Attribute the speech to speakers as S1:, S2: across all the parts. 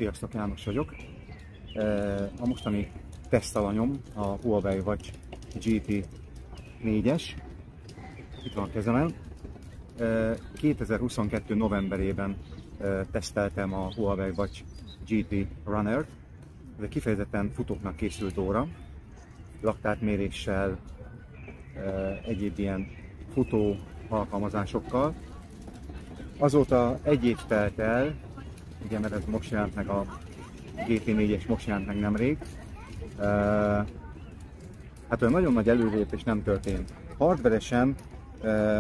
S1: Sziasztok, János vagyok. A mostani tesztalanyom a Huawei Watch GT 4-es. Itt van a kezemen. 2022. novemberében teszteltem a Huawei Watch GT Runner-t. Ez egy kifejezetten futóknak készült óra, laktátméréssel, egyéb ilyen futó alkalmazásokkal. Azóta egy év telt el, ugye, mert ez most jelent meg a GT4-es, most jelent meg nemrég. Hát olyan nagyon nagy előrelépés nem történt. Hardveresen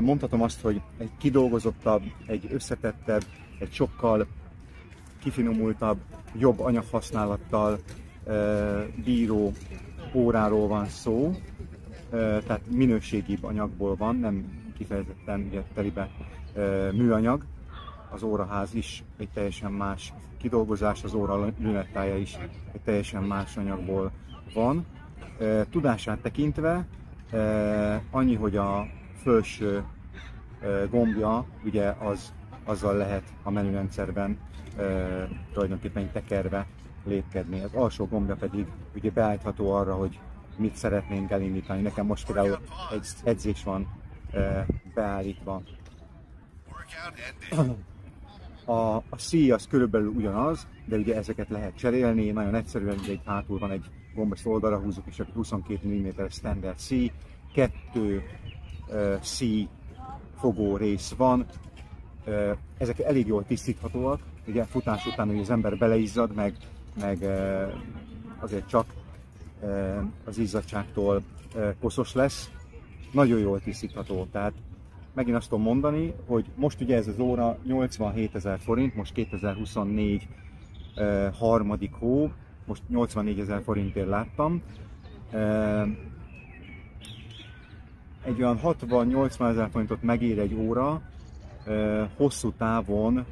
S1: mondhatom azt, hogy egy kidolgozottabb, egy összetettebb, egy sokkal kifinomultabb, jobb anyaghasználattal bíró óráról van szó. Tehát minőségibb anyagból van, nem kifejezetten ugye telibe műanyag. Az óraház is egy teljesen más kidolgozás, az óra lünettája is egy teljesen más anyagból van. Tudását tekintve annyi, hogy a felső gombja, ugye azzal lehet a menürendszerben tulajdonképpen tekerve lépkedni. Az alsó gombja pedig ugye beállítható arra, hogy mit szeretnénk elindítani. Nekem most például egy edzés van beállítva. A szíj az körülbelül ugyanaz, de ugye ezeket lehet cserélni, nagyon egyszerűen, ugye itt hátul van egy gomb, ezt oldalra húzzuk, és akkor 22 mm standard szíj, 2 szíj fogó rész van, ezek elég jól tisztíthatóak, ugye futás után ugye az ember beleizzad, meg azért csak az izzadságtól koszos lesz, nagyon jól tisztítható. Tehát megint azt tudom mondani, hogy most ugye ez az óra 87 000 forint, most 2024 harmadik hó, most 84 000 forintért láttam. Egy olyan 60-80 000 forintot megér egy óra, hosszú távon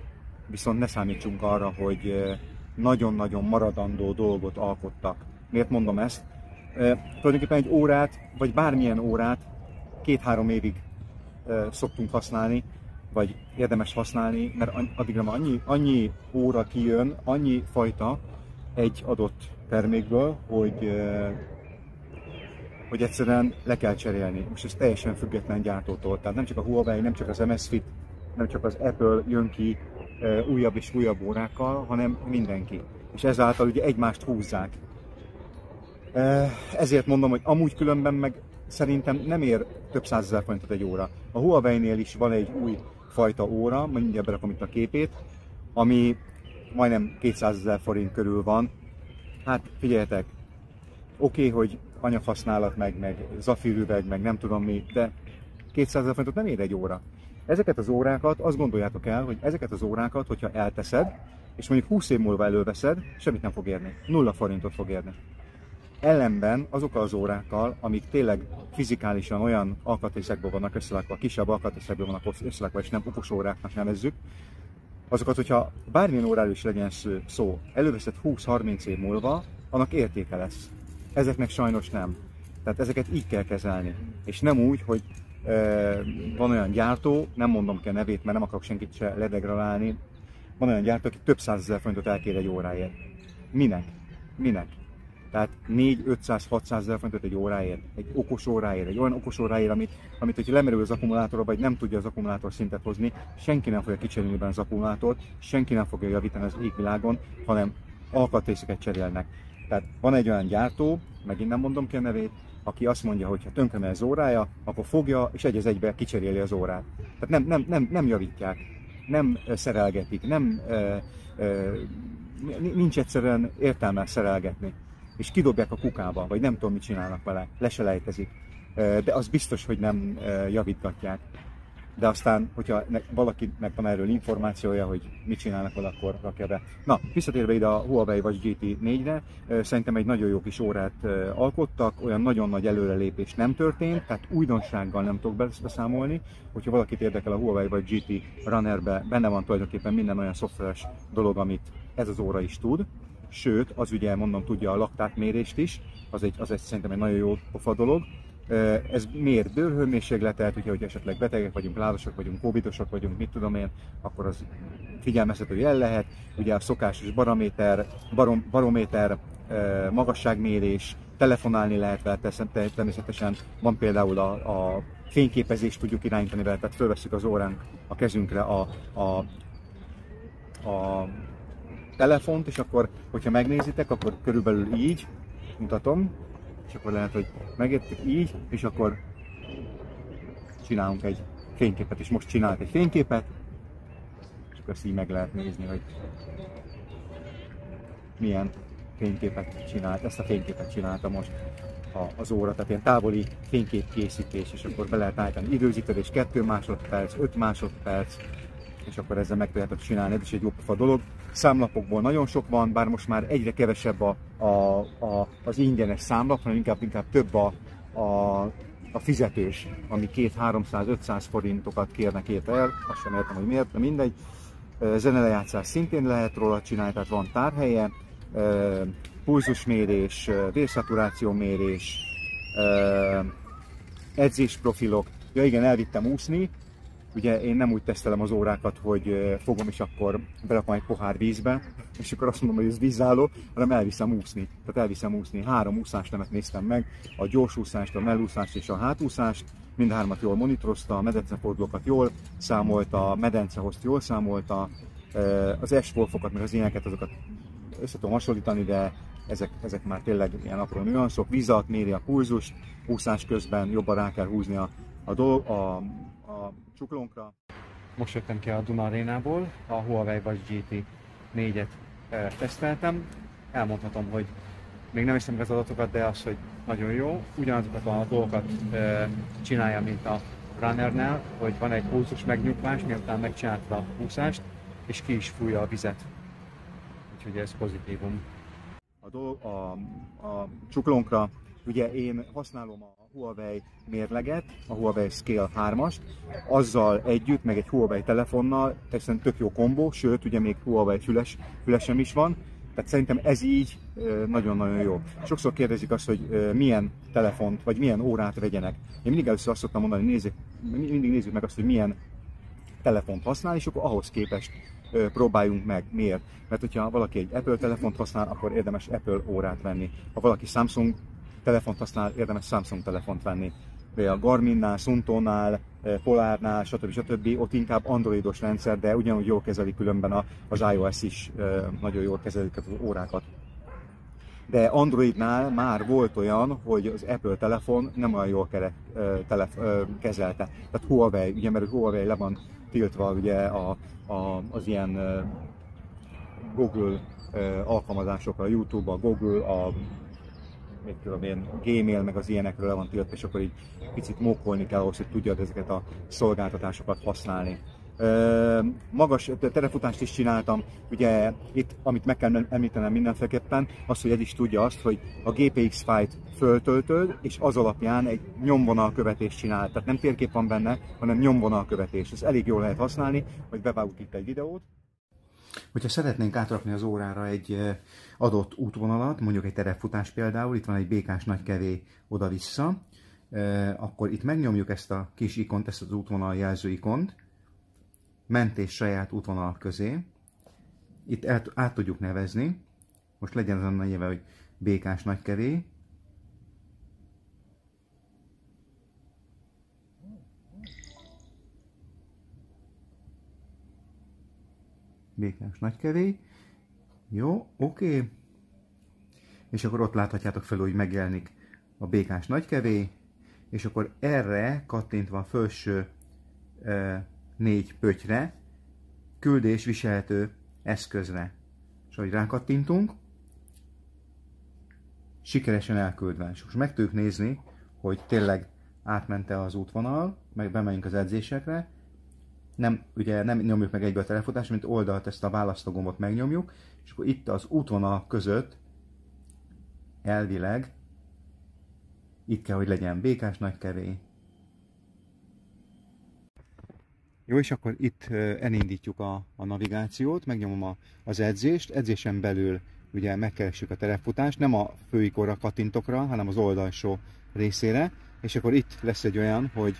S1: viszont ne számítsunk arra, hogy nagyon-nagyon maradandó dolgot alkottak. Miért mondom ezt? Tulajdonképpen egy órát, vagy bármilyen órát 2-3 évig szoktunk használni, vagy érdemes használni, mert addigra már annyi óra kijön, annyi fajta egy adott termékből, hogy egyszerűen le kell cserélni. Most ez teljesen független gyártótól. Tehát nem csak a Huawei, nem csak az Amazfit, nem csak az Apple jön ki újabb és újabb órákkal, hanem mindenki. És ezáltal ugye egymást húzzák. Ezért mondom, hogy amúgy különben meg szerintem nem ér több 100 000 forintot egy óra. A Huawei-nél is van egy új fajta óra, mindjárt berakom itt a képét, ami majdnem 200 000 forint körül van. Hát figyeljetek, oké, hogy anyaghasználat, meg zafírüveg, meg nem tudom mi, de 200 000 forintot nem ér egy óra. Ezeket az órákat, azt gondoljátok el, hogy ezeket az órákat, hogyha elteszed, és mondjuk 20 év múlva előveszed, semmit nem fog érni. 0 forintot fog érni. Ellenben azokkal az órákkal, amik tényleg fizikálisan olyan alkatrészekből vannak összerakva, kisebb alkatrészekből vannak összerakva, és nem okos óráknak nevezzük, azokat, hogyha bármilyen óráról is legyen szó, előveszed 20-30 év múlva, annak értéke lesz. Ezeknek sajnos nem. Tehát ezeket így kell kezelni. És nem úgy, hogy van olyan gyártó, nem mondom ki a nevét, mert nem akarok senkit se ledegradálni, van olyan gyártó, aki több 100 000 forintot elkér egy óráért. Minek? Minek? Tehát 400-500-600 000 forintot egy óráért, egy okos óráért, egy olyan okos óráért, amit hogyha lemerül az akkumulátorra, vagy nem tudja az akkumulátor szintet hozni, senki nem fogja kicserélni benne az akkumulátort, senki nem fogja javítani az égvilágon, hanem alkatrészeket cserélnek. Tehát van egy olyan gyártó, megint nem mondom ki a nevét, aki azt mondja, hogy ha tönkre megy az órája, akkor fogja és egy az egybe kicseréli az órát. Tehát nem javítják, nem szerelgetik, nincs egyszerűen értelme szerelgetni. És kidobják a kukába, vagy nem tudom, mit csinálnak vele, leselejtezik. De az biztos, hogy nem javítgatják. De aztán, hogyha valakinek van erről információja, hogy mit csinálnak vele, akkor rakja be. Na, visszatérve ide a Huawei Watch GT4-re, szerintem egy nagyon jó kis órát alkottak, olyan nagyon nagy előrelépés nem történt, tehát újdonsággal nem tudok beszámolni. Hogyha valakit érdekel a Huawei Watch GT Runnerbe, benne van tulajdonképpen minden olyan szoftveres dolog, amit ez az óra is tud. Sőt, az ugye mondom tudja a laktátmérést is, az egy szerintem egy nagyon jó pofa dolog. Ez mér bőrhőmérsékletet, ugye, hogy esetleg betegek vagyunk, lázasak vagyunk, covidosak vagyunk, mit tudom én, akkor az figyelmeztető jel lehet. Ugye a szokásos barométer, magasságmérés, telefonálni lehet vele, természetesen van például a fényképezést tudjuk irányítani vele, tehát fölvesszük az óránk a kezünkre a telefont, és akkor, hogyha megnézitek, akkor körülbelül így, mutatom, és akkor lehet, hogy megértek így, és akkor csinálunk egy fényképet, és most csinált egy fényképet, és akkor ezt így meg lehet nézni, hogy milyen fényképet csinált. Ezt a fényképet csinálta most az óra, tehát ilyen távoli fényképkészítés, és akkor be lehet állítani időzítés, 2 másodperc, 5 másodperc, és akkor ezzel meg tudjátok csinálni, ez is egy jó pofa dolog. Számlapokból nagyon sok van, bár most már egyre kevesebb az ingyenes számlap, hanem inkább több a fizetős, ami 200-300-500 forintokat kérnek érte el, azt sem értem, hogy miért, de mindegy. Zenelejátszás szintén lehet róla csinálni, tehát van tárhelye, pulzusmérés, vérszaturációmérés, edzésprofilok. Ja igen, elvittem úszni. Ugye én nem úgy tesztelem az órákat, hogy fogom és akkor berakom egy pohár vízbe, és akkor azt mondom, hogy ez vízálló, hanem elviszem úszni. Tehát elviszem úszni. 3 úszásnemet néztem meg, a gyorsúszást, a mellúszást és a hátúszást. Mindhármat jól monitorozta, a medencefordulókat jól számolta, a medencehozt jól számolta, az S-wolfokat, meg az ilyeneket, azokat össze tudom hasonlítani, de ezek már tényleg ilyen apró nüanszok. Vízat méri a pulzust, úszás közben jobban rá kell húzni a csuklónkra. Most jöttem ki a Duna Arénából, a Huawei Watch GT 4-et teszteltem. Elmondhatom, hogy még nem hiszem az adatokat, de az, hogy nagyon jó. Ugyanazokat a dolgokat csinálja, mint a Runner-nál, hogy van egy pulzus megnyugvás, miután megcsinálta a úszást, és ki is fújja a vizet. Úgyhogy ez pozitívum. A csuklónkra, ugye én használom a Huawei mérleget, a Huawei Scale 3-ast, azzal együtt, meg egy Huawei telefonnal, ez tök jó kombó, sőt, ugye még Huawei fülesem is van, tehát szerintem ez így nagyon-nagyon jó. Sokszor kérdezik azt, hogy milyen telefont, vagy milyen órát vegyenek. Én mindig először azt szoktam mondani, mindig nézzük meg azt, hogy milyen telefont használ, és akkor ahhoz képest próbáljunk meg. Miért? Mert hogyha valaki egy Apple telefont használ, akkor érdemes Apple órát venni. Ha valaki Samsung telefont használ, érdemes Samsung telefont venni. De a Garminnál, Suntonál, Polarnál, stb. Ott inkább androidos rendszer, de ugyanúgy jól kezeli különben az iOS is, nagyon jól kezelik az órákat. De Androidnál már volt olyan, hogy az Apple telefon nem olyan jól kezelte. Tehát Huawei, ugye, mert Huawei le van tiltva ugye az ilyen Google alkalmazásokra, a YouTube, a Google, mit tudom én, Gmail, meg az ilyenekről le van tiltva, és akkor így picit mókolni kell ahhoz, hogy tudjad ezeket a szolgáltatásokat használni. Magas terefutást is csináltam, ugye itt, amit meg kell említenem mindenféleképpen, az, hogy ez is tudja azt, hogy a GPX fájlt föltöltöd, és az alapján egy nyomvonalkövetést csinál. Tehát nem térkép van benne, hanem nyomvonalkövetés. Ez elég jól lehet használni, hogy bevágunk itt egy videót. Hogyha szeretnénk átrakni az órára egy adott útvonalat, mondjuk egy terepfutás például, itt van egy békás nagykevé oda-vissza, akkor itt megnyomjuk ezt a kis ikont, ezt az útvonal jelző ikont, mentés saját útvonal közé, itt át tudjuk nevezni, most legyen az a neve, hogy békás nagykevé, békás nagykevé, jó, oké, és akkor ott láthatjátok fel, hogy megjelenik a békás nagykevé, és akkor erre kattintva a felső 4 pöttyre, küldés viselhető eszközre. És ahogy rákattintunk, sikeresen elküldve. És most meg tudjuk nézni, hogy tényleg átmente az útvonal, meg bemegyünk az edzésekre. Ugye nem nyomjuk meg egybe a telefutást, mint oldalt ezt a választógombot megnyomjuk, és akkor itt az útvonal között elvileg itt kell, hogy legyen békás nagykevé. Jó, és akkor itt elindítjuk a navigációt, megnyomom az edzést, edzésen belül ugye megkeressük a terepfutást, nem a főikonra kattintokra, hanem az oldalsó részére, és akkor itt lesz egy olyan, hogy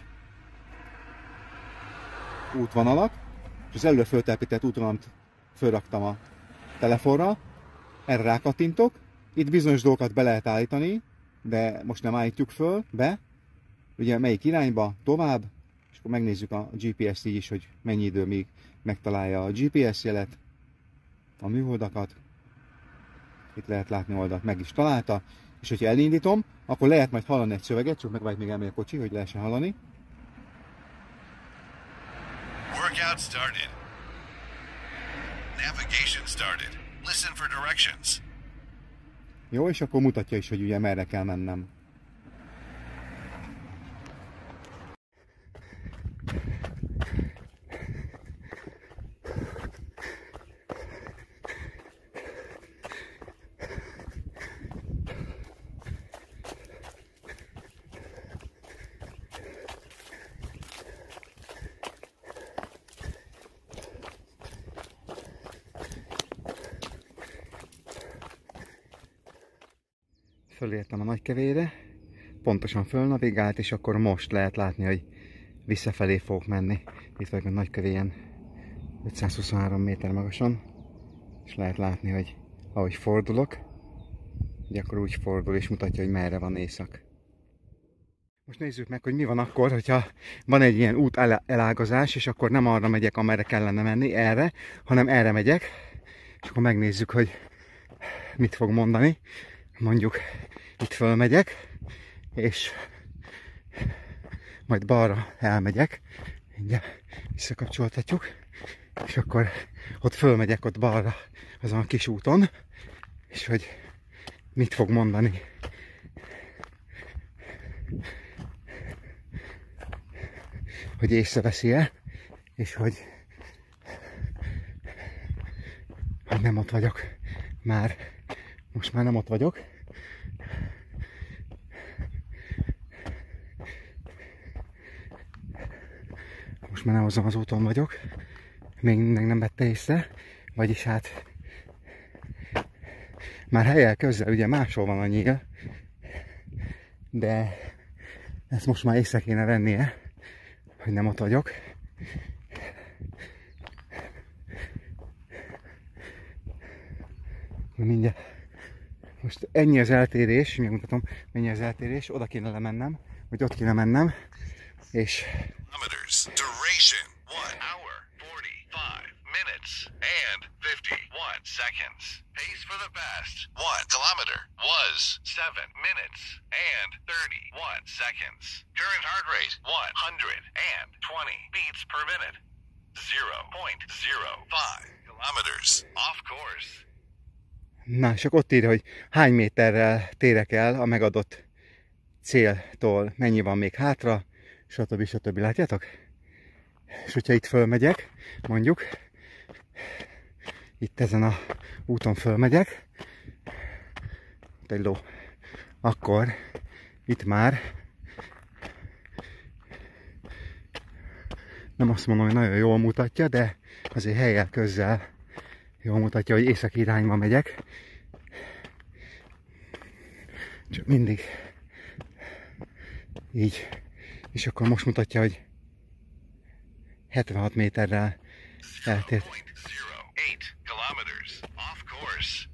S1: útvonalat, és az előre föltelepített útvonalat fölraktam a telefonra, erre rákattintok, itt bizonyos dolgokat be lehet állítani, de most nem állítjuk föl be, ugye melyik irányba, tovább, és akkor megnézzük a GPS-t így is, hogy mennyi idő még megtalálja a GPS jelet, a műholdakat, itt lehet látni oldalt, meg is találta, és hogyha elindítom, akkor lehet majd hallani egy szöveget, csak megvárjuk még elmegy a kocsi, hogy lehessen hallani.
S2: Workout started. Navigation started. Listen for directions.
S1: Jó, és akkor mutatja is, hogy ugye merre kell mennem. Fölértem a Nagykevére, pontosan fölnavigált, és akkor most lehet látni, hogy visszafelé fogok menni. Itt vagyok a Nagykevén 523 méter magasan, és lehet látni, hogy ahogy fordulok, ugye akkor úgy fordul, és mutatja, hogy merre van észak. Most nézzük meg, hogy mi van akkor, hogyha van egy ilyen út elágazás, és akkor nem arra megyek, amerre kellene menni, erre, hanem erre megyek, és akkor megnézzük, hogy mit fog mondani. Mondjuk itt fölmegyek, és majd balra elmegyek, mindjárt visszakapcsoltatjuk, és akkor ott fölmegyek ott balra azon a kis úton, és hogy mit fog mondani. Hogy észreveszi-e, és hogy nem ott vagyok már. Most már nem ott vagyok. Most már nem azon az úton vagyok. Még nem vette észre. Vagyis hát már helyel közel, ugye máshol van a nyíl. De ezt most már észre kéne vennie, hogy nem ott vagyok. Mindjárt. Most ennyi az eltérés, megmutatom, mennyi az eltérés, oda kéne lemennem, vagy ott kéne mennem, és...
S2: Duration 1 hour, 45 minutes and 51 seconds. Pace for the best 1 kilometer was 7 minutes and 31 seconds. Current heart rate 120 beats per minute. 0.05 kilometers off course.
S1: Na, és akkor ott írja, hogy hány méterrel térek el a megadott céltól, mennyi van még hátra, stb. Látjátok? És hogyha itt fölmegyek, mondjuk, itt ezen a úton fölmegyek, itt egy ló, akkor itt már nem azt mondom, hogy nagyon jól mutatja, de azért helyel közel jól mutatja, hogy északi irányba megyek. Csak mindig így. És akkor most mutatja, hogy 76 méterrel eltért.
S2: 0.08 kilometers off course.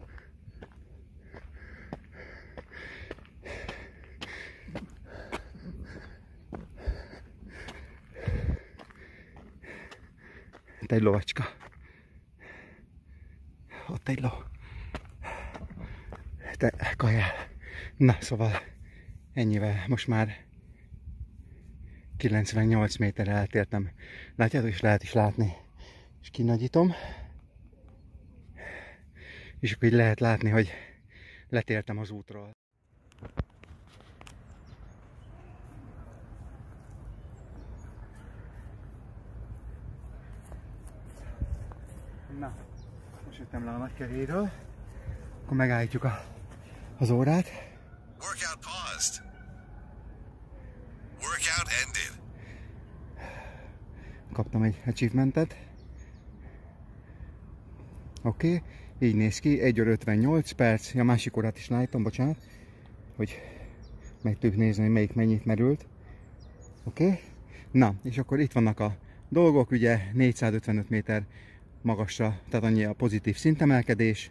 S1: Itt egy lovacska. Ott egy ló. Te kajál. Na, szóval ennyivel most már 98 méterre eltértem. Látjátok, és lehet is látni. És kinagyítom. És akkor így lehet látni, hogy letértem az útról. Na, most jöttem le a Nagykevéről. Akkor megállítjuk az órát.
S2: Workout paused. Workout ended.
S1: Kaptam egy achievementet. Oké, így néz ki, 1 óra 58 perc. A másik órát is látom, bocsánat, hogy meg tudjuk nézni, hogy melyik mennyit merült. Oké? Na, és akkor itt vannak a dolgok, ugye 455 méter magasra, tehát annyi a pozitív szintemelkedés.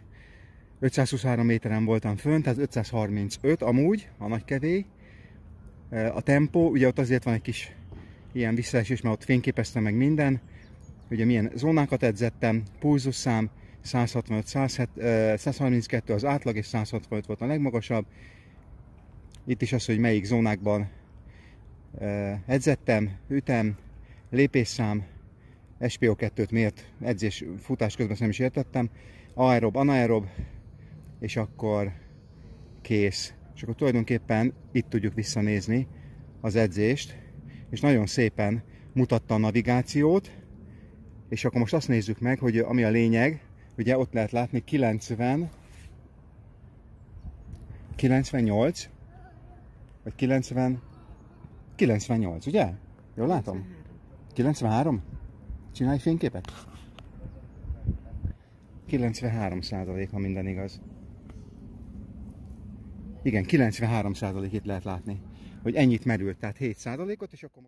S1: 523 méteren voltam fönn, tehát 535 amúgy, a nagykevély. A tempó, ugye ott azért van egy kis ilyen visszaesés, mert ott fényképeztem meg minden. Ugye milyen zónákat edzettem, pulzusszám 165, 132 az átlag, és 165 volt a legmagasabb. Itt is az, hogy melyik zónákban edzettem, ütem, lépésszám, SPO2-t miért edzés, futás közben nem is értettem, aerob, anaerob, és akkor kész. És akkor tulajdonképpen itt tudjuk visszanézni az edzést, és nagyon szépen mutatta a navigációt, és akkor most azt nézzük meg, hogy ami a lényeg, ugye ott lehet látni 90, 98, vagy 90, 98, ugye? Jól látom? 93? Csinálj fényképet? 93% ha minden igaz. Igen, 93% itt lehet látni, hogy ennyit merült, tehát 7%-ot, és akkor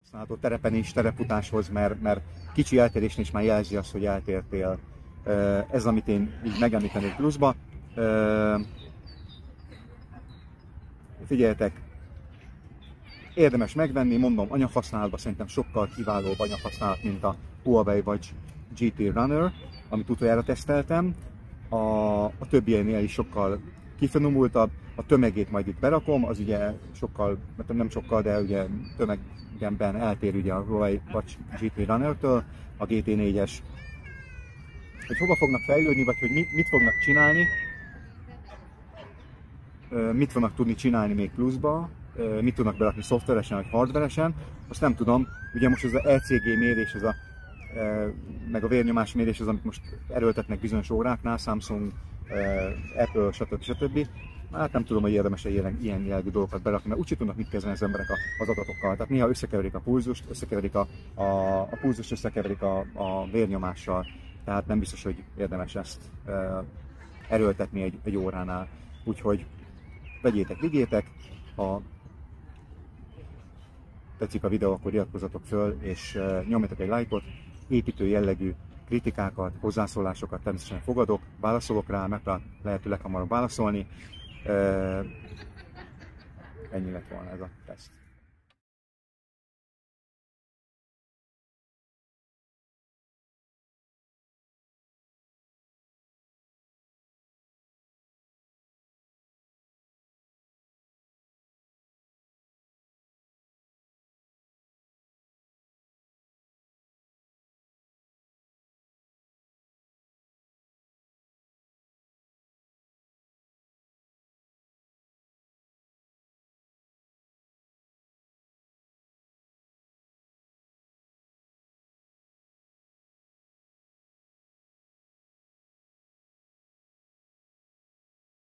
S1: használható terepen is, tereputáshoz, mert kicsi eltérésnél is már jelzi azt, hogy eltértél. Ez, amit én így megemlítenék pluszba. Figyeljetek, érdemes megvenni, mondom, anyaghasználatban szerintem sokkal kiválóbb anyaghasználat, mint a Huawei vagy GT Runner, amit utoljára teszteltem. A többienél is sokkal kifinomultabb, a tömegét majd itt berakom, az ugye sokkal, nem sokkal, de ugye tömegemben eltér ugye a Huawei vagy GT Runner-től, a GT4-es. Hogy hova fognak fejlődni, vagy hogy mit fognak csinálni, mit fognak tudni csinálni még pluszba, mit tudnak berakni szoftveresen vagy hardveresen, azt nem tudom. Ugye most ez az ECG mérés, meg a vérnyomás mérés, az, amit most erőltetnek bizonyos óráknál, Samsung, Apple, stb. Hát nem tudom, hogy érdemes-e ilyen jellegű dolgokat berakni, mert úgy tudnak mit kezdeni az emberek az adatokkal. Tehát néha összekeverik a pulzust, összekeverik a pulzust, összekeverik a vérnyomással. Tehát nem biztos, hogy érdemes ezt erőltetni egy óránál. Úgyhogy vegyétek, vigyétek, ha tetszik a videó, akkor iratkozzatok föl, és nyomjatok egy lájkot, építő jellegű kritikákat, hozzászólásokat természetesen fogadok, válaszolok rá, megpróbálok lehető leghamarabb válaszolni. Ennyi lett volna ez a teszt.